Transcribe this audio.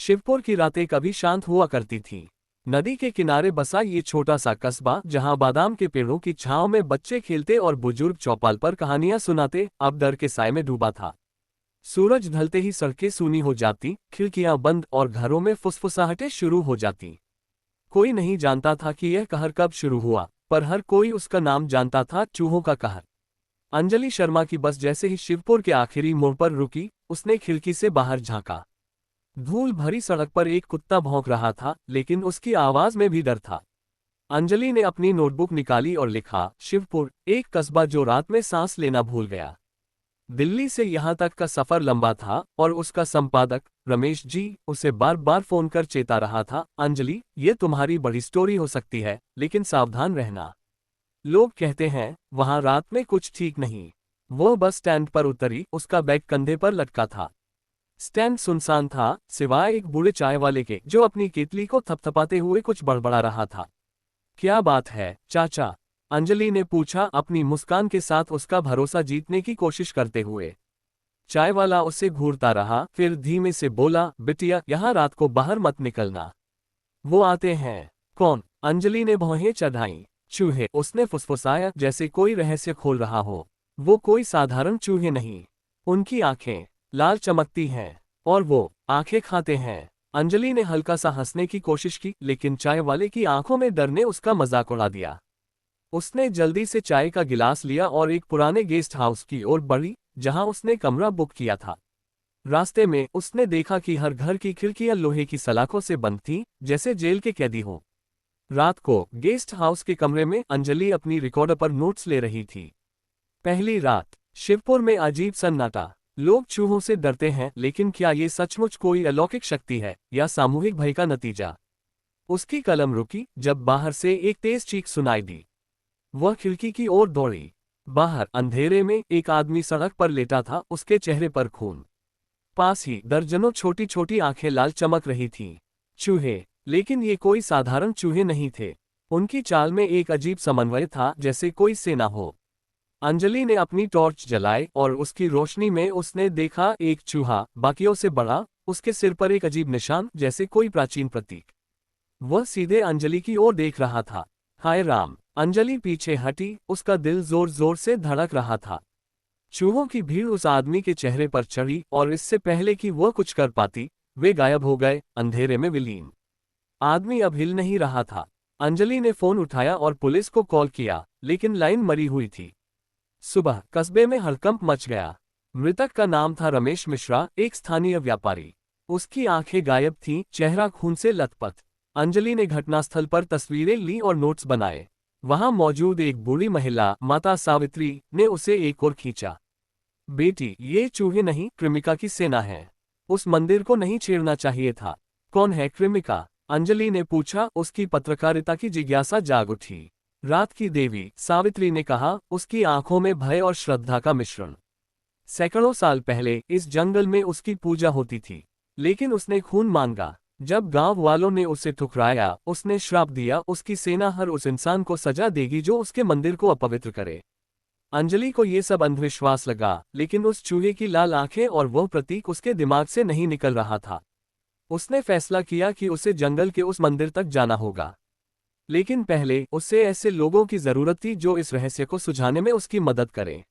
शिवपुर की रातें कभी शांत हुआ करती थीं। नदी के किनारे बसा ये छोटा सा कस्बा, जहां बादाम के पेड़ों की छांव में बच्चे खेलते और बुजुर्ग चौपाल पर कहानियां सुनाते, अब डर के साए में डूबा था। सूरज ढलते ही सड़कें सूनी हो जाती, खिड़कियां बंद और घरों में फुसफुसाहटें शुरू हो जाती। कोई नहीं जानता था कि यह कहर कब शुरू हुआ, पर हर कोई उसका नाम जानता था, चूहों का कहर। अंजलि शर्मा की बस जैसे ही शिवपुर के आखिरी मोड़ पर रुकी, उसने खिड़की से बाहर झांका। धूल भरी सड़क पर एक कुत्ता भौंक रहा था, लेकिन उसकी आवाज में भी डर था। अंजलि ने अपनी नोटबुक निकाली और लिखा, शिवपुर, एक कस्बा जो रात में सांस लेना भूल गया। दिल्ली से यहां तक का सफर लंबा था और उसका संपादक रमेश जी उसे बार बार फोन कर चेता रहा था, अंजलि, ये तुम्हारी बड़ी स्टोरी हो सकती है, लेकिन सावधान रहना। लोग कहते हैं वहां रात में कुछ ठीक नहीं। वो बस स्टैंड पर उतरी, उसका बैग कंधे पर लटका था। स्टैंड सुनसान था, सिवाय एक बूढ़े चाय वाले के, जो अपनी केतली को थपथपाते हुए कुछ बड़बड़ा रहा था। क्या बात है चाचा? अंजलि ने पूछा, अपनी मुस्कान के साथ उसका भरोसा जीतने की कोशिश करते हुए। चाय वाला उसे घूरता रहा, फिर धीमे से बोला, बिटिया, यहाँ रात को बाहर मत निकलना। वो आते हैं। कौन? अंजलि ने भौहें चढ़ाई। चूहे, उसने फुसफुसाया, जैसे कोई रहस्य खोल रहा हो। वो कोई साधारण चूहे नहीं। उनकी आंखें लाल चमकती हैं और वो आंखें खाते हैं। अंजलि ने हल्का सा हंसने की कोशिश की, लेकिन चाय वाले की आंखों में डर ने उसका मजाक उड़ा दिया। उसने जल्दी से चाय का गिलास लिया और एक पुराने गेस्ट हाउस की ओर बढ़ी, जहां उसने कमरा बुक किया था। रास्ते में उसने देखा कि हर घर की खिड़कियां लोहे की सलाखों से बंद थीं, जैसे जेल के कैदी हों। रात को गेस्ट हाउस के कमरे में अंजलि अपनी रिकॉर्डर पर नोट्स ले रही थी। पहली रात। शिवपुर में अजीब सन्नाटा। लोग चूहों से डरते हैं, लेकिन क्या ये सचमुच कोई अलौकिक शक्ति है या सामूहिक भय का नतीजा? उसकी कलम रुकी जब बाहर से एक तेज चीख सुनाई दी। वह खिड़की की ओर दौड़ी। बाहर अंधेरे में एक आदमी सड़क पर लेटा था, उसके चेहरे पर खून। पास ही दर्जनों छोटी छोटी आंखें लाल चमक रही थीं। चूहे, लेकिन ये कोई साधारण चूहे नहीं थे। उनकी चाल में एक अजीब समन्वय था, जैसे कोई सेना हो। अंजलि ने अपनी टॉर्च जलाई और उसकी रोशनी में उसने देखा एक चूहा, बाकियों से बड़ा, उसके सिर पर एक अजीब निशान, जैसे कोई प्राचीन प्रतीक। वह सीधे अंजलि की ओर देख रहा था। हाय राम! अंजलि पीछे हटी, उसका दिल जोर जोर से धड़क रहा था। चूहों की भीड़ उस आदमी के चेहरे पर चढ़ी और इससे पहले कि वह कुछ कर पाती, वे गायब हो गए, अंधेरे में विलीन। आदमी अब हिल नहीं रहा था। अंजलि ने फोन उठाया और पुलिस को कॉल किया, लेकिन लाइन मरी हुई थी। सुबह कस्बे में हड़कंप मच गया। मृतक का नाम था रमेश मिश्रा, एक स्थानीय व्यापारी। उसकी आंखें गायब थीं, चेहरा खून से लथपथ। अंजलि ने घटनास्थल पर तस्वीरें ली और नोट्स बनाए। वहां मौजूद एक बूढ़ी महिला, माता सावित्री, ने उसे एक और खींचा। बेटी, ये चूहे नहीं, कृमिका की सेना है। उस मंदिर को नहीं छेड़ना चाहिए था। कौन है कृमिका? अंजलि ने पूछा, उसकी पत्रकारिता की जिज्ञासा जाग उठी। रात की देवी, सावित्री ने कहा, उसकी आंखों में भय और श्रद्धा का मिश्रण। सैकड़ों साल पहले इस जंगल में उसकी पूजा होती थी, लेकिन उसने खून मांगा। जब गांव वालों ने उसे ठुकराया, उसने श्राप दिया, उसकी सेना हर उस इंसान को सजा देगी जो उसके मंदिर को अपवित्र करे। अंजलि को ये सब अंधविश्वास लगा, लेकिन उस चूहे की लाल आंखें और वह प्रतीक उसके दिमाग से नहीं निकल रहा था। उसने फैसला किया कि उसे जंगल के उस मंदिर तक जाना होगा। लेकिन पहले उसे ऐसे लोगों की जरूरत थी जो इस रहस्य को सुझाने में उसकी मदद करें।